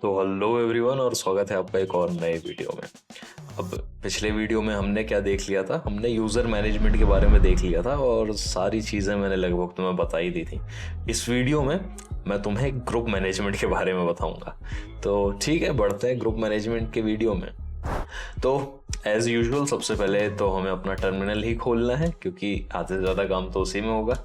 तो hello everyone और स्वागत है आपका एक और नए वीडियो में। अब पिछले वीडियो में हमने क्या देख लिया था, हमने यूज़र मैनेजमेंट के बारे में देख लिया था और सारी चीज़ें मैंने लगभग तुम्हें बता ही दी थी। इस वीडियो में मैं तुम्हें ग्रुप मैनेजमेंट के बारे में बताऊंगा। तो ठीक है, बढ़ते हैं ग्रुप मैनेजमेंट के वीडियो में। तो एज यूजुअल सबसे पहले तो हमें अपना टर्मिनल ही खोलना है, क्योंकि आधे से ज़्यादा काम तो उसी में होगा।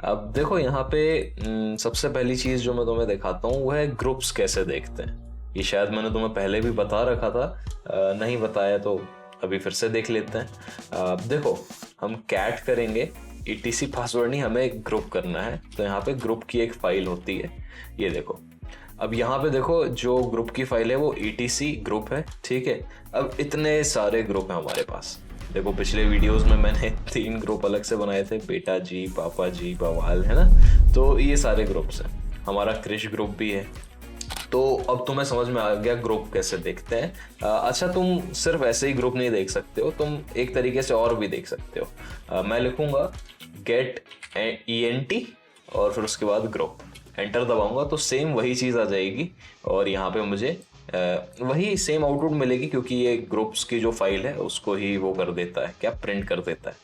अब देखो यहाँ पे सबसे पहली चीज़ जो मैं तुम्हें दिखाता हूँ वो है ग्रुप्स कैसे देखते हैं। ये शायद मैंने तुम्हें पहले भी बता रखा था, नहीं बताया तो अभी फिर से देख लेते हैं। देखो, हम कैट करेंगे etc पासवर्ड नहीं, हमें एक ग्रुप करना है। तो यहाँ पे ग्रुप की एक फाइल होती है, ये देखो। अब यहाँ पे देखो जो ग्रुप की फाइल है वो etc ग्रुप है, ठीक है। अब इतने सारे ग्रुप हैं हमारे पास। देखो पिछले वीडियोस में मैंने 3 ग्रुप अलग से बनाए थे, बेटा जी, पापा जी, बवाल, है ना। तो ये सारे ग्रुप्स हैं। हमारा क्रिश ग्रुप भी है। तो अब तुम्हें समझ में आ गया ग्रुप कैसे देखते हैं। अच्छा, तुम सिर्फ ऐसे ही ग्रुप नहीं देख सकते हो, तुम एक तरीके से और भी देख सकते हो। मैं लिखूंगा गेट ENT और फिर उसके बाद ग्रुप, एंटर दबाऊंगा तो सेम वही चीज़ आ जाएगी और यहाँ पे मुझे वही सेम आउटपुट मिलेगी, क्योंकि ये ग्रुप्स की जो फाइल है उसको ही वो कर देता है, क्या प्रिंट कर देता है।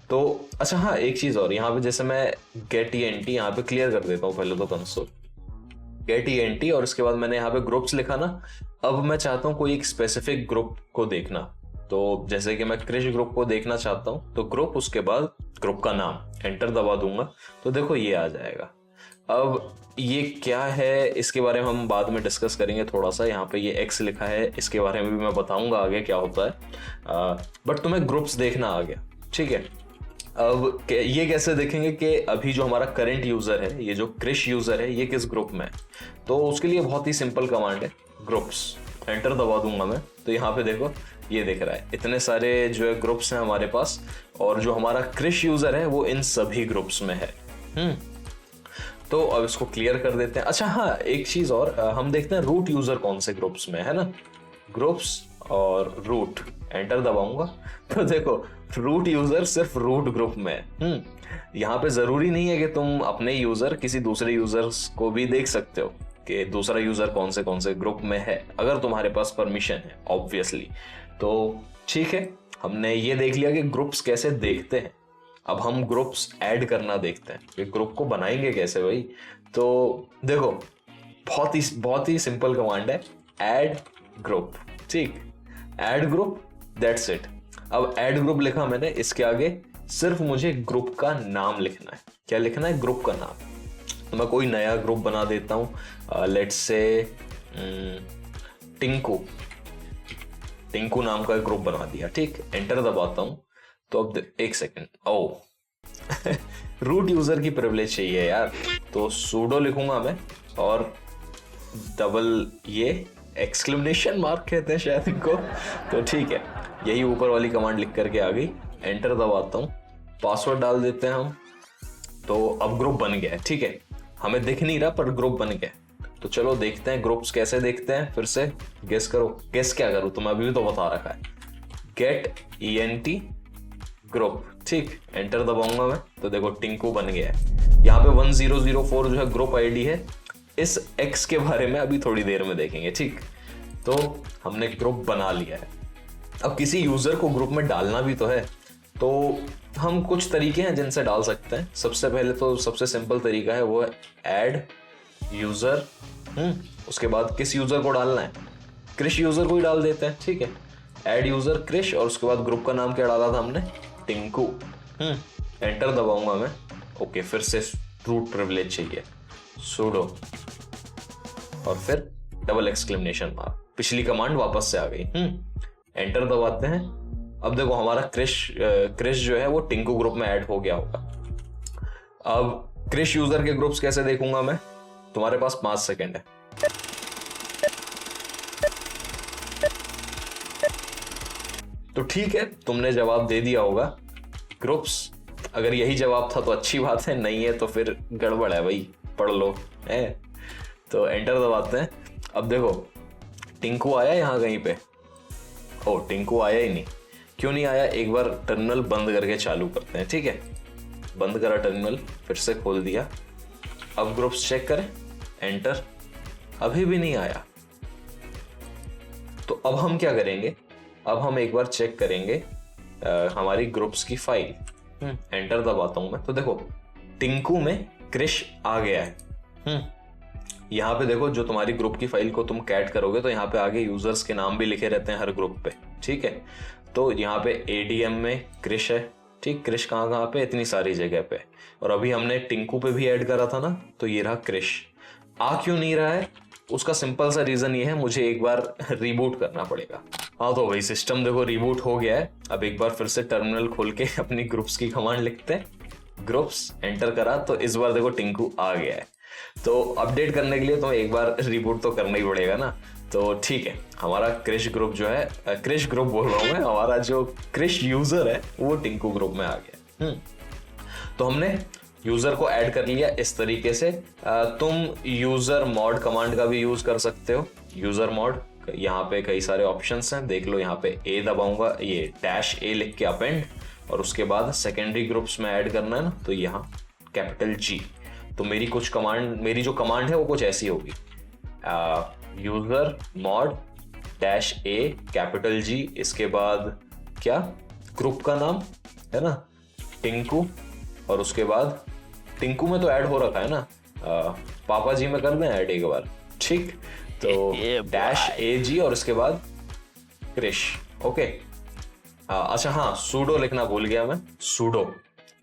तो अच्छा हाँ, एक चीज़ और, यहाँ पे जैसे मैं गेट ENT यहाँ पे क्लियर कर देता हूँ पहले तो कंसोल गेट ENT और उसके बाद मैंने यहाँ पे ग्रुप्स लिखा ना। अब मैं चाहता हूँ कोई एक स्पेसिफिक ग्रुप को देखना, तो जैसे कि मैं क्रिश ग्रुप को देखना चाहता हूँ तो ग्रुप, उसके बाद ग्रुप का नाम, एंटर दबा दूंगा तो देखो ये आ जाएगा। अब ये क्या है इसके बारे में हम बाद में डिस्कस करेंगे थोड़ा सा। यहाँ पे ये X लिखा है, इसके बारे में भी मैं बताऊंगा आगे क्या होता है। बट तुम्हें ग्रुप्स देखना आ गया, ठीक है। अब ये कैसे देखेंगे कि अभी जो हमारा करंट यूजर है, ये जो क्रिश यूजर है, ये किस ग्रुप में है। तो उसके लिए बहुत ही सिंपल कमांड है, ग्रुप्स, एंटर दबा दूंगा मैं तो यहाँ पे देखो ये दिख रहा है, इतने सारे जो है ग्रुप्स हैं हमारे पास, और जो हमारा क्रिश यूजर है वो इन सभी ग्रुप्स में है। तो अब इसको क्लियर कर देते हैं। अच्छा हाँ, एक चीज और, हम देखते हैं रूट यूजर कौन से ग्रुप्स में है ना। ग्रुप्स और रूट, एंटर दबाऊंगा तो देखो रूट यूजर सिर्फ रूट ग्रुप में है। यहाँ पे जरूरी नहीं है कि तुम अपने यूजर किसी दूसरे यूजर्स को भी देख सकते हो कि दूसरा यूजर कौन से ग्रुप में है, अगर तुम्हारे पास परमिशन है ऑब्वियसली। तो ठीक है, हमने ये देख लिया कि ग्रुप्स कैसे देखते हैं। अब हम ग्रुप्स ऐड करना देखते हैं कि ग्रुप को बनाएंगे कैसे भाई। तो देखो बहुत ही सिंपल कमांड है, ऐड ग्रुप, ठीक। Add group, that's it. अब ऐड ग्रुप लिखा मैंने, इसके आगे सिर्फ मुझे ग्रुप का नाम लिखना है। क्या लिखना है? ग्रुप का नाम। तो मैं कोई नया ग्रुप बना देता हूँ, लेट्स से टिंकू नाम का ग्रुप बना दिया, ठीक। एंटर दबाता हूँ तो अब एक सेकेंड, रूट यूजर की प्रिविलेज चाहिए यार। तो सूडो लिखूंगा मैं और डबल ये एक्सक्लेमेशन मार्क कहते हैं शायद इनको, तो ठीक है, यही ऊपर वाली कमांड लिख करके आ गई। एंटर दबाता हूँ, पासवर्ड डाल देते हैं हम। तो अब ग्रुप बन गया है, ठीक है। हमें दिख नहीं रहा पर ग्रुप बन गया। तो चलो देखते हैं ग्रुप्स कैसे देखते हैं, फिर से गेस करो। गेस क्या करूँ, तुम्हें अभी भी तो बता रखा है, गेट ENT ग्रुप, ठीक। एंटर दबाऊंगा मैं तो देखो टिंकू बन गया है। यहाँ पे 1004 जो है ग्रुप आईडी है। इस X के बारे में अभी थोड़ी देर में देखेंगे, ठीक। तो हमने ग्रुप बना लिया है। अब किसी यूजर को ग्रुप में डालना भी तो है, तो हम कुछ तरीके हैं जिनसे डाल सकते हैं। सबसे पहले तो सबसे सिंपल तरीका है वो है ऐड यूजर। उसके बाद किस यूजर को डालना है, क्रिश यूजर को ही डाल देते हैं, ठीक है। ऐड यूजर क्रिश और उसके बाद ग्रुप का नाम क्या डाला था हमने, टिंकू। एंटर दबाऊंगा मैं, ओके। फिर से रूट प्रिविलेज चाहिए, सूडो और फिर डबल एक्सक्लेमेशन मार्क। पिछली कमांड वापस से आ गई। एंटर दबाते हैं। अब देखो हमारा क्रिश जो है वो टिंकू ग्रुप में ऐड हो गया होगा। अब क्रिश यूजर के ग्रुप्स कैसे देखूंगा मैं, तुम्हारे पास 5 सेकेंड है। तो ठीक है, तुमने जवाब दे दिया होगा ग्रुप्स। अगर यही जवाब था तो अच्छी बात है, नहीं है तो फिर गड़बड़ है भाई, पढ़ लो है। तो एंटर दबाते हैं। अब देखो टिंकू आया यहाँ कहीं पे, टिंकू आया ही नहीं। क्यों नहीं आया, एक बार टर्मिनल बंद करके चालू करते हैं, ठीक है। बंद करा टर्मिनल, फिर से खोल दिया। अब ग्रुप्स चेक करें, एंटर, अभी भी नहीं आया। तो अब हम क्या करेंगे, अब हम एक बार चेक करेंगे हमारी ग्रुप्स की फाइल। एंटर दबाता हूं मैं, तो देखो टिंकू में क्रिश आ गया है। यहाँ पे देखो जो तुम्हारी ग्रुप की फाइल को तुम कैट करोगे तो यहाँ पे आगे यूजर्स के नाम भी लिखे रहते हैं हर ग्रुप पे, ठीक है। तो यहाँ पे एडीएम में क्रिश है, ठीक। क्रिश कहाँ कहाँ पे, इतनी सारी जगह पे। और अभी हमने टिंकू पे भी ऐड करा था ना, तो ये रहा क्रिश। आ क्यों नहीं रहा है, उसका सिंपल सा रीजन ये है, मुझे एक बार रिबूट करना पड़ेगा। हाँ तो भाई सिस्टम देखो रिबूट हो गया है। अब एक बार फिर से टर्मिनल खोल के अपनी ग्रुप्स की कमांड लिखते हैं, ग्रुप्स एंटर करा तो इस बार देखो टिंकू आ गया है। तो अपडेट करने के लिए तो एक बार रिबूट तो करना ही पड़ेगा ना। तो ठीक है, हमारा क्रिश ग्रुप जो है, क्रिश ग्रुप बोल रहा हूँ मैं, हमारा जो क्रिश यूजर है वो टिंकू ग्रुप में आ गया। तो हमने यूजर को ऐड कर लिया इस तरीके से। तुम यूजर मॉड कमांड का भी यूज कर सकते हो। यूजर मॉड, यहाँ पे कई सारे ऑप्शंस हैं, देख लो। यहाँ पे ए दबाऊंगा, ये -A लिख के अपेंड, और उसके बाद सेकेंडरी ग्रुप्स में ऐड करना है ना, तो यहाँ G। तो मेरी कुछ कमांड, मेरी जो कमांड है वो कुछ ऐसी होगी, यूजर मॉड -A G, इसके बाद क्या, ग्रुप का नाम है ना टिंकू, और उसके बाद टिंकू में तो ऐड हो रखा है ना, पापा जी में कर दें ऐड एक बार, ठीक। तो -AG और उसके बाद क्रिश, ओके। अच्छा हाँ, सूडो लिखना भूल गया मैं, सूडो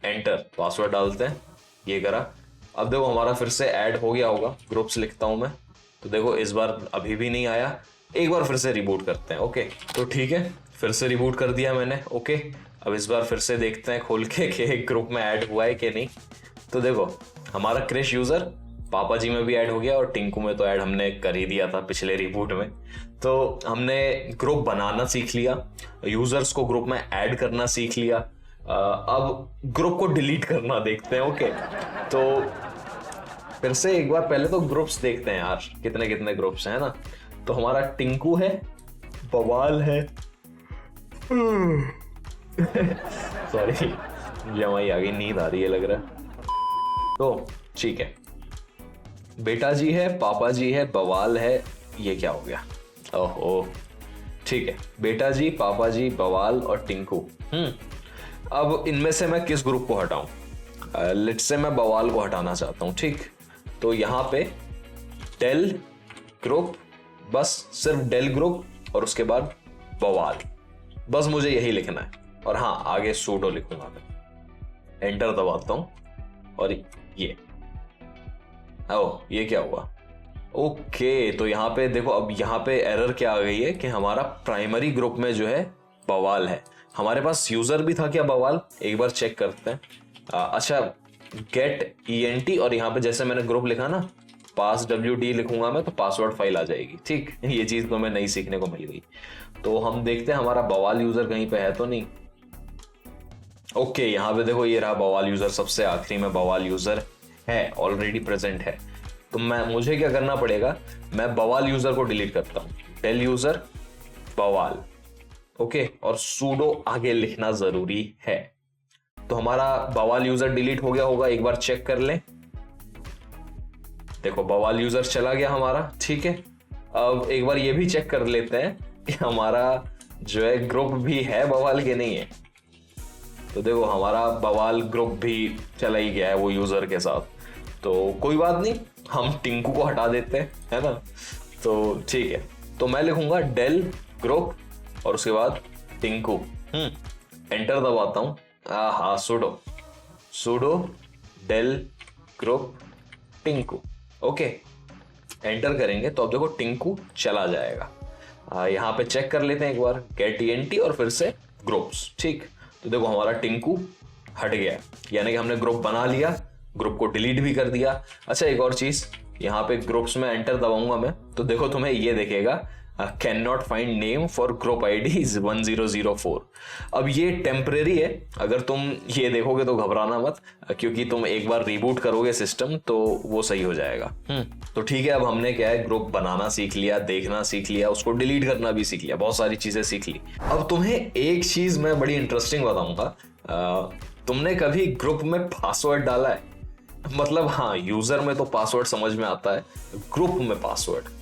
एंटर, पासवर्ड डालते हैं, ये करा। अब देखो हमारा फिर से ऐड हो गया होगा, ग्रुप्स लिखता हूं मैं, तो देखो इस बार अभी भी नहीं आया। एक बार फिर से रिबूट करते हैं, ओके। तो ठीक है, फिर से रिबूट कर दिया मैंने, ओके। अब इस बार फिर से देखते हैं खोल के कि ग्रुप में ऐड हुआ है कि नहीं। तो देखो हमारा क्रिश यूजर पापा जी में भी ऐड हो गया, और टिंकू में तो ऐड हमने कर ही दिया था पिछले रिबूट में। तो हमने ग्रुप बनाना सीख लिया, यूजर्स को ग्रुप में ऐड करना सीख लिया। अब ग्रुप को डिलीट करना देखते हैं, ओके। तो फिर से एक बार पहले तो ग्रुप्स देखते हैं यार, कितने कितने ग्रुप्स हैं ना। तो हमारा टिंकू है, बवाल है सॉरी जमाई आ गई, नींद आ रही है लग रहा है। तो ठीक है, बेटा जी है, पापा जी है, बवाल है, ये क्या हो गया, ओहो ठीक है, बेटा जी, पापा जी, बवाल और टिंकू। अब इनमें से मैं किस ग्रुप को हटाऊं? लेट्स से मैं बवाल को हटाना चाहता हूं, ठीक। तो यहां पे डेल ग्रुप, बस सिर्फ डेल ग्रुप और उसके बाद बवाल, बस मुझे यही लिखना है। और हाँ, आगे सूडो लिखूंगा मैं, एंटर दबाता हूं, और ये क्या हुआ, ओके। तो यहाँ पे देखो, अब यहाँ पे एरर क्या आ गई है कि हमारा प्राइमरी ग्रुप में जो है बवाल है। हमारे पास यूजर भी था क्या बवाल, एक बार चेक करते हैं। अच्छा, गेट ENT, और यहाँ पे जैसे मैंने ग्रुप लिखा ना, पास WD लिखूंगा मैं तो पासवर्ड फाइल आ जाएगी, ठीक। ये चीज तो मैं नई सीखने को मिल गई। तो हम देखते हैं हमारा बवाल यूजर कहीं पे है तो नहीं। ओके, यहाँ पे देखो ये रहा बवाल यूजर, सबसे आखिरी में बवाल यूजर है, ऑलरेडी प्रेजेंट है। तो मुझे क्या करना पड़ेगा, मैं बवाल यूजर को डिलीट करता हूं, डेल यूजर बवाल, ओके। और सूडो आगे लिखना जरूरी है। तो हमारा बवाल यूजर डिलीट हो गया होगा, एक बार चेक कर लें। देखो बवाल यूजर चला गया हमारा, ठीक है। अब एक बार ये भी चेक कर लेते हैं कि हमारा जो है ग्रुप भी है बवाल के नहीं है। तो देखो हमारा बवाल ग्रुप भी चला ही गया है वो यूजर के साथ। तो कोई बात नहीं, हम टिंकू को हटा देते हैं, है ना। तो ठीक है, तो मैं लिखूंगा डेल ग्रुप और उसके बाद टिंकू, एंटर दबाता हूं। हाँ, sudo del group Tinku, okay. Enter करेंगे तो अब देखो टिंकू चला जाएगा। यहाँ पे चेक कर लेते हैं एक बार, गेट ENT और फिर से ग्रुप्स, ठीक। तो देखो हमारा टिंकू हट गया, यानी कि हमने ग्रुप बना लिया, ग्रुप को डिलीट भी कर दिया। अच्छा, एक और चीज, यहाँ पे ग्रुप्स में एंटर दबाऊंगा मैं, तो देखो तुम्हें ये दिखेगा, can not find name for group ID is 1004। अब ये टेम्परेरी है, अगर तुम ये देखोगे तो घबराना मत, क्योंकि तुम एक बार रिबूट करोगे सिस्टम तो वो सही हो जाएगा। तो ठीक है, अब हमने क्या है, ग्रुप बनाना सीख लिया, देखना सीख लिया, उसको डिलीट करना भी सीख लिया, बहुत सारी चीजें सीख ली। अब तुम्हें एक चीज मैं बड़ी इंटरेस्टिंग बताऊंगा, तुमने कभी ग्रुप में पासवर्ड डाला है? मतलब हाँ, यूजर में तो पासवर्ड समझ में आता है, ग्रुप में पासवर्ड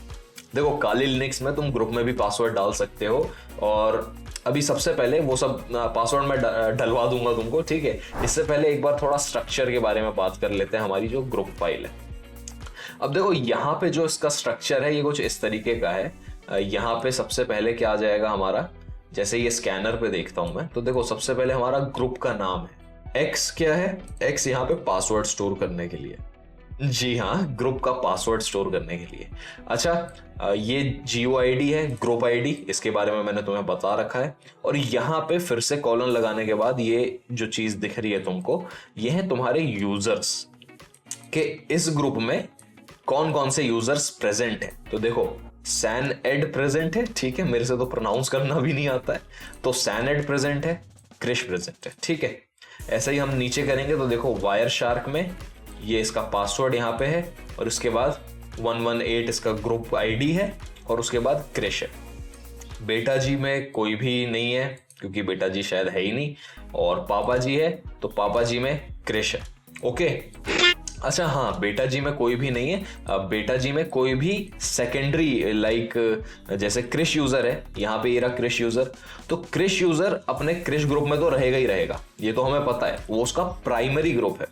देखो काली लिनक्स में तुम ग्रुप में भी पासवर्ड डाल सकते हो, और अभी सबसे पहले वो सब पासवर्ड मैं डलवा दूंगा तुमको, ठीक है। इससे पहले एक बार थोड़ा स्ट्रक्चर के बारे में बात कर लेते हैं, हमारी जो ग्रुप फाइल है। अब देखो यहाँ पे जो इसका स्ट्रक्चर है ये कुछ इस तरीके का है। यहाँ पे सबसे पहले क्या आ जाएगा हमारा, जैसे ये स्कैनर पे देखता हूं मैं, तो देखो सबसे पहले हमारा ग्रुप का नाम है। एक्स क्या है, एक्स यहाँ पे पासवर्ड स्टोर करने के लिए, जी हाँ, ग्रुप का पासवर्ड स्टोर करने के लिए। अच्छा, ये GUID है, ग्रुप आईडी, इसके बारे में मैंने तुम्हें बता रखा है। और यहाँ पे फिर से कॉलन लगाने के बाद ये जो चीज दिख रही है तुमको, ये है तुम्हारे यूजर्स के इस ग्रुप में कौन कौन से यूजर्स प्रेजेंट है। तो देखो सैन एड प्रेजेंट है, ठीक है, मेरे से तो प्रोनाउंस करना भी नहीं आता है, तो सैन एड प्रेजेंट है, क्रिश प्रेजेंट है, ठीक है। ऐसे ही हम नीचे करेंगे तो देखो वायर शार्क में ये इसका पासवर्ड यहाँ पे है, और उसके बाद 118 इसका ग्रुप आईडी है, और उसके बाद क्रिश है। बेटा जी में कोई भी नहीं है क्योंकि बेटा जी शायद है ही नहीं, और पापा जी है तो पापा जी में क्रिश है, ओके। अच्छा हाँ, बेटा जी में कोई भी नहीं है। अब बेटा जी में कोई भी सेकेंडरी लाइक जैसे क्रिश यूजर है, यहाँ पे ये रहा क्रिश यूजर, तो क्रिश यूजर अपने क्रिश ग्रुप में तो रहेगा ही रहेगा, ये तो हमें पता है, वो उसका प्राइमरी ग्रुप है।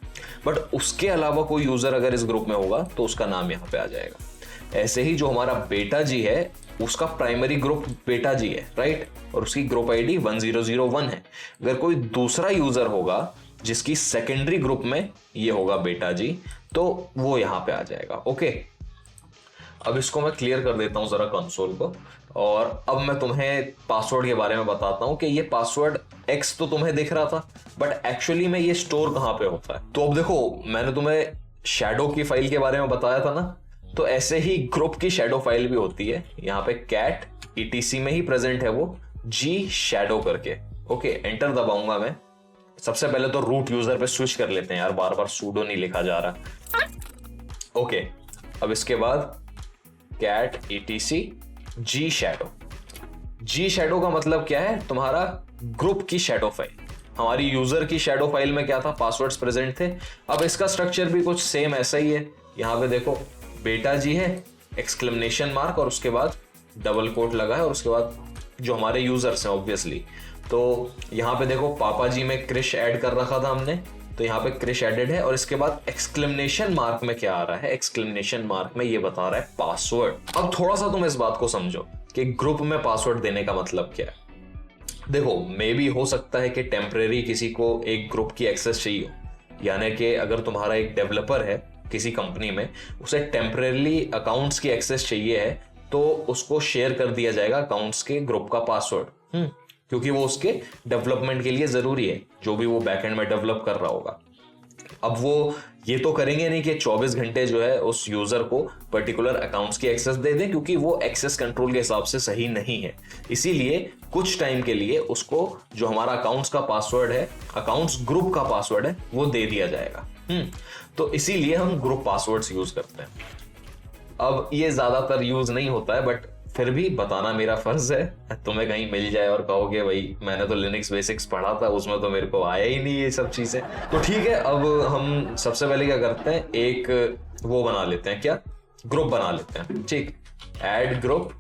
बट उसके अलावा कोई यूजर अगर इस ग्रुप में होगा तो उसका नाम यहाँ पे आ जाएगा। ऐसे ही जो हमारा बेटा जी है उसका प्राइमरी ग्रुप बेटा जी है, राइट, और उसकी ग्रुप आईडी 1001 है। अगर कोई दूसरा यूजर होगा जिसकी सेकेंडरी ग्रुप में ये होगा बेटा जी, तो वो यहां पे आ जाएगा, ओके। अब इसको मैं क्लियर कर देता हूं जरा कंसोल को, और अब मैं तुम्हें पासवर्ड के बारे में बताता हूं कि ये पासवर्ड एक्स तो तुम्हें दिख रहा था, बट एक्चुअली में ये स्टोर कहां पे होता है। तो अब देखो मैंने तुम्हें शैडो की फाइल के बारे में बताया था ना, तो ऐसे ही ग्रुप की शैडो फाइल भी होती है। यहाँ पे कैट ETC में ही प्रेजेंट है वो G शैडो करके, ओके। एंटर दबाऊंगा मैं। सबसे पहले तो रूट यूजर पे स्विच कर लेते हैं यार, बार बार सूडो नहीं लिखा जा रहा, ओके। अब इसके बाद cat ETC G shadow. G shadow का मतलब क्या है, तुम्हारा ग्रुप की शैडो फाइल। हमारी यूजर की शैडो फाइल में क्या था, पासवर्ड्स प्रेजेंट थे। अब इसका स्ट्रक्चर भी कुछ सेम ऐसा ही है। यहाँ पे देखो बेटा जी है, एक्सक्लेमेशन मार्क, और उसके बाद डबल कोट लगा है, और उसके बाद जो हमारे यूजर्स हैं ऑब्वियसली, तो यहाँ पे देखो पापा जी में क्रिश ऐड कर रखा था हमने, तो यहाँ पे क्रिश एडेड है, और इसके बाद एक्सक्लेमेशन मार्क में क्या आ रहा है, एक्सक्लेमेशन मार्क में ये बता रहा है पासवर्ड। अब थोड़ा सा तुम इस बात को समझो कि ग्रुप में पासवर्ड देने का मतलब क्या है। देखो मे भी हो सकता है कि टेम्परेरी किसी को एक ग्रुप की एक्सेस चाहिए हो, यानी कि अगर तुम्हारा एक डेवलपर है किसी कंपनी में, उसे टेम्परेरी अकाउंट्स की एक्सेस चाहिए है, तो उसको शेयर कर दिया जाएगा अकाउंट्स के ग्रुप का पासवर्ड, क्योंकि वो उसके डेवलपमेंट के लिए जरूरी है, जो भी वो बैकएंड में डेवलप कर रहा होगा। अब वो ये तो करेंगे नहीं कि 24 घंटे जो है उस यूजर को पर्टिकुलर अकाउंट्स की एक्सेस दे दें, क्योंकि वो एक्सेस कंट्रोल के हिसाब से सही नहीं है। इसीलिए कुछ टाइम के लिए उसको जो हमारा अकाउंट्स का पासवर्ड है, अकाउंट्स ग्रुप का पासवर्ड है, वो दे दिया जाएगा। तो इसीलिए हम ग्रुप पासवर्ड्स यूज करते हैं। अब ये ज्यादातर यूज नहीं होता है, बट फिर भी बताना मेरा फर्ज है, तुम्हें कहीं मिल जाए और कहोगे भाई मैंने तो लिनक्स बेसिक्स पढ़ा था, उसमें तो मेरे को आया ही नहीं ये सब चीजें। तो ठीक है, अब हम सबसे पहले क्या करते हैं, एक वो बना लेते हैं, क्या, ग्रुप बना लेते हैं, ठीक। ऐड ग्रुप,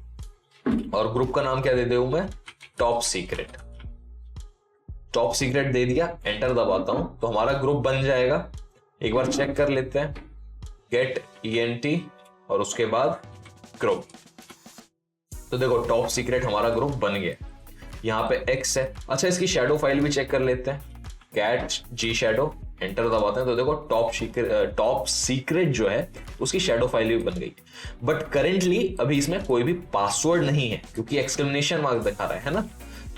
और ग्रुप का नाम क्या दे दूं मैं, टॉप सीक्रेट। टॉप सीक्रेट दे दिया, एंटर दबाता हूं तो हमारा ग्रुप बन जाएगा। एक बार चेक कर लेते हैं, गेट ENT और उसके बाद ग्रुप। तो देखो टॉप सीक्रेट हमारा ग्रुप बन गया। यहाँ पे X है। अच्छा, इसकी शैडो फाइल भी चेक कर लेते हैं, कैट G शैडो, एंटर दबाते हैं तो देखो टॉप सीक्रेट जो है उसकी शैडो फाइल भी बन गई। बट करेंटली अभी इसमें कोई भी पासवर्ड नहीं है, क्योंकि एक्सक्लेमेशन मार्क दिखा रहा है ना।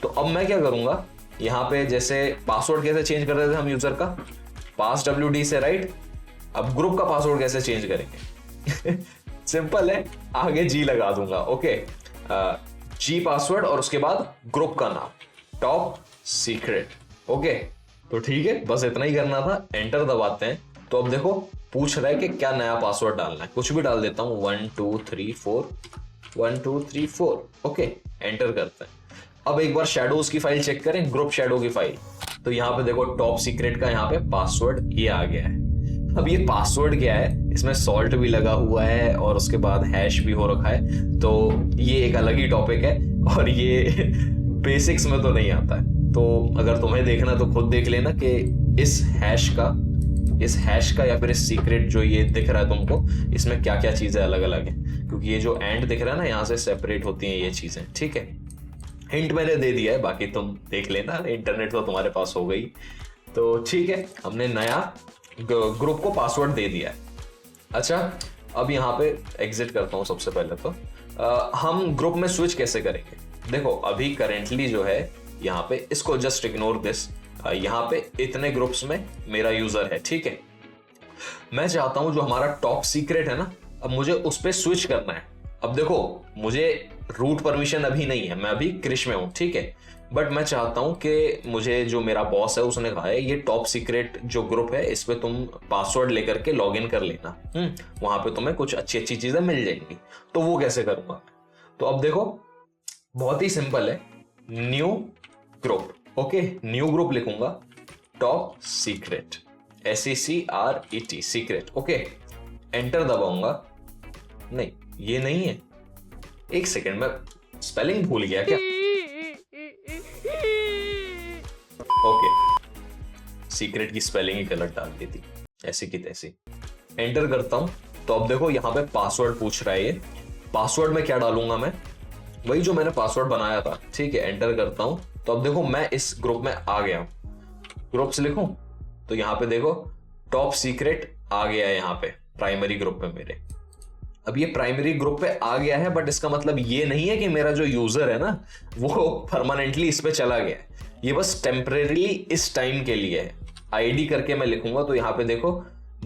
तो अब मैं क्या करूंगा, यहाँ पे जैसे पासवर्ड कैसे चेंज कर रहे थे हम यूजर का, पास WD से, राइट। अब ग्रुप का पासवर्ड कैसे चेंज करेंगे सिंपल है, आगे G लगा दूंगा, ओके। G पासवर्ड और उसके बाद ग्रुप का नाम टॉप सीक्रेट, ओके। तो ठीक है, बस इतना ही करना था। एंटर दबाते हैं तो अब देखो पूछ रहा है कि क्या नया पासवर्ड डालना है, कुछ भी डाल देता हूं, 1 2 3 4 1 2 3 4, ओके। एंटर करते हैं। अब एक बार शैडोज की फाइल चेक करें, ग्रुप शैडो की फाइल, तो यहाँ पे देखो टॉप सीक्रेट का यहाँ पे पासवर्ड ये आ गया है। अब ये पासवर्ड क्या है, इसमें सॉल्ट भी लगा हुआ है और उसके बाद हैश भी हो रखा है, तो ये एक अलग ही टॉपिक है और ये बेसिक्स में तो नहीं आता है। तो अगर तुम्हें देखना तो खुद देख लेना कि इस हैश का या फिर इस सीक्रेट जो ये दिख रहा है तुमको, इसमें क्या क्या चीजें अलग अलग हैं, क्योंकि ये जो एंड दिख रहा है ना, यहाँ से सेपरेट होती हैं ये चीजें, ठीक है। हिंट मैंने दे दिया है, बाकी तुम देख लेना, इंटरनेट तो तुम्हारे पास हो गई। तो ठीक है, हमने नया ग्रुप को पासवर्ड दे दिया है। अच्छा, अब यहाँ पे एग्जिट करता हूँ। सबसे पहले तो हम ग्रुप में स्विच कैसे करेंगे। देखो अभी करेंटली जो है यहाँ पे, इसको जस्ट इग्नोर दिस, यहाँ पे इतने ग्रुप्स में मेरा यूजर है, ठीक है। मैं चाहता हूं जो हमारा टॉप सीक्रेट है ना, अब मुझे उस पर स्विच करना है। अब देखो मुझे रूट परमिशन अभी नहीं है, मैं अभी क्रिश में हूं, ठीक है। बट मैं चाहता हूं कि मुझे जो मेरा बॉस है उसने कहा है ये टॉप सीक्रेट जो ग्रुप है इस पे तुम पासवर्ड लेकर के लॉग इन कर लेना, वहां पे तुम्हें कुछ अच्छी अच्छी चीजें मिल जाएंगी। तो वो कैसे करूंगा। तो अब देखो बहुत ही सिंपल है, new group, okay. New group लिखूंगा, top secret, SECRET, secret, okay. Enter दबाऊंगा, नहीं ये नहीं है, एक सेकेंड मैं स्पेलिंग भूल गया क्या, ओके। सीक्रेट की स्पेलिंग ही गलत डाल दी थी, ऐसी की तैसी। एंटर करता हूं तो अब देखो यहाँ पे पासवर्ड पूछ रहा है ये। पासवर्ड में क्या डालूंगा मैं, वही जो मैंने पासवर्ड बनाया था, ठीक है। एंटर करता हूं तो अब देखो मैं इस ग्रुप में आ गया हूं। ग्रुप्स लिखूं तो यहाँ पे देखो टॉप सीक्रेट आ गया है यहाँ पे प्राइमरी ग्रुप में मेरे। अब ये प्राइमरी ग्रुप पे आ गया है, बट इसका मतलब ये नहीं है कि मेरा जो यूजर है ना वो परमानेंटली इस पे चला गया है। ये बस टेम्परेरीली इस टाइम के लिए है। आईडी करके मैं लिखूंगा तो यहाँ पे देखो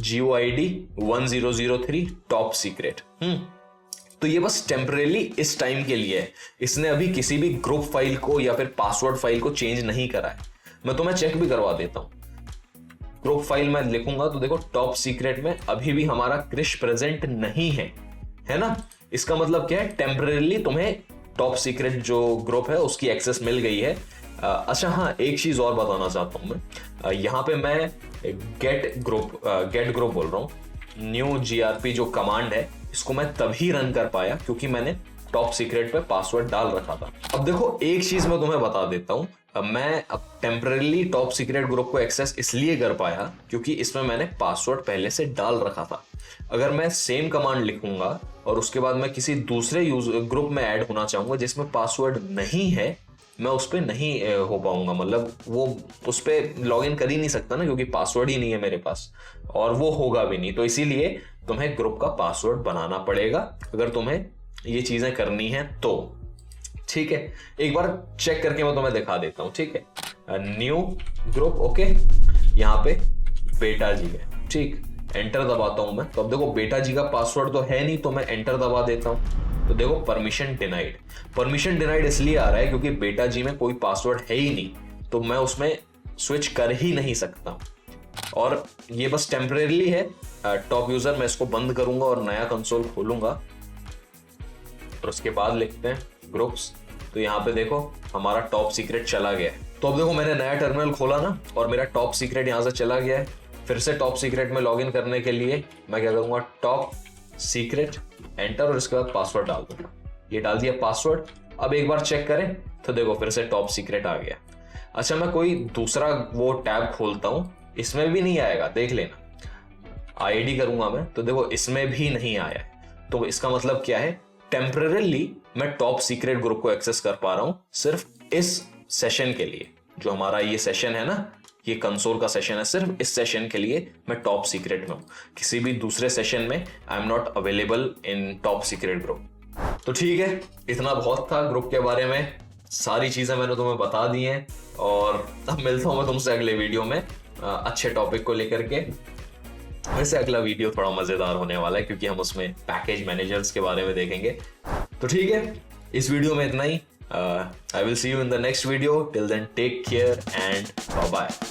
GOID 1003 टॉप सीक्रेट। तो ये बस टेम्परेली इस टाइम के लिए है, इसने अभी किसी भी ग्रुप फाइल को या फिर पासवर्ड फाइल को चेंज नहीं करा है। मैं तुम्हें चेक भी करवा देता हूं। ग्रुप फाइल में लिखूंगा तो देखो टॉप सीक्रेट में अभी भी हमारा क्रिश प्रेजेंट नहीं है, है ना। इसका मतलब क्या है, टेम्परेरीली तुम्हें टॉप सीक्रेट जो ग्रुप है उसकी एक्सेस मिल गई है। अच्छा हाँ, एक चीज और बताना चाहता हूं मैं, यहाँ पे मैं गेट ग्रुप बोल रहा हूं। न्यू GRP जो कमांड है इसको मैं तभी रन कर पाया क्योंकि मैंने टॉप सीक्रेट पे पासवर्ड डाल रखा था। अब देखो एक चीज मैं तुम्हें बता देता हूं, मैं अब टेम्परेरीली टॉप सीक्रेट ग्रुप को एक्सेस इसलिए कर पाया क्योंकि इसमें मैंने पासवर्ड पहले से डाल रखा था। अगर मैं सेम कमांड लिखूंगा और उसके बाद मैं किसी दूसरे ग्रुप में ऐड होना चाहूंगा जिसमें पासवर्ड नहीं है, मैं उस पर नहीं हो पाऊंगा, मतलब वो उस पर लॉग इन कर ही नहीं सकता ना, क्योंकि पासवर्ड ही नहीं है मेरे पास और वो होगा भी नहीं। तो इसीलिए तुम्हें ग्रुप का पासवर्ड बनाना पड़ेगा अगर तुम्हें ये चीजें करनी है तो, ठीक है। एक बार चेक करके मैं तुम्हें दिखा देता हूं, ठीक है। New group, okay. यहाँ पे बेटा जी है, ठीक। एंटर दबाता हूं मैं तो अब देखो बेटा जी का पासवर्ड तो है नहीं, तो मैं एंटर दबा देता हूं तो देखो परमिशन डिनाइड। परमिशन डिनाइड इसलिए आ रहा है क्योंकि बेटा जी में कोई पासवर्ड है ही नहीं, तो मैं उसमें स्विच कर ही नहीं सकता और ये बस टेम्परेरीली है। टॉप यूजर मैं इसको बंद करूंगा और नया कंसोल खोलूंगा और उसके बाद लिखते हैं ग्रुप्स। तो यहाँ पे देखो हमारा टॉप सीक्रेट चला गया है। तो अब देखो मैंने नया टर्मिनल खोला ना और मेरा टॉप सीक्रेट यहाँ से चला गया है। फिर से टॉप सीक्रेट में लॉगिन करने के लिए मैं क्या करूंगा, टॉप सीक्रेट, एंटर और इसके बाद पासवर्ड डाल दूंगा। ये डाल दिया पासवर्ड। अब एक बार चेक करें तो देखो फिर से टॉप सीक्रेट आ गया। अच्छा, मैं कोई दूसरा वो टैब खोलता हूं, इसमें भी नहीं आएगा, देख लेना। आईडी करूंगा मैं तो देखो इसमें भी नहीं आया है। तो इसका मतलब क्या है, टेम्परेरीली मैं टॉप सीक्रेट ग्रुप को एक्सेस कर पा रहा हूं सिर्फ इस सेशन के लिए। जो हमारा ये सेशन है ना, ये कंसोल का सेशन है, सिर्फ इस सेशन के लिए मैं टॉप सीक्रेट में हूं। किसी भी दूसरे सेशन में I am not available in top secret group. तो ठीक है, इतना बहुत था ग्रुप के बारे में। सारी चीजें मैंने तुम्हें बता दी हैं और अब मिलता हूं मैं तुमसे अगले वीडियो में अच्छे टॉपिक को लेकर के। वैसे अगला वीडियो थोड़ा मजेदार होने वाला है क्योंकि हम उसमें पैकेज मैनेजर्स के बारे में देखेंगे। तो ठीक है, इस वीडियो में इतना ही। I will see you in the next video. Till then, take care and bye-bye.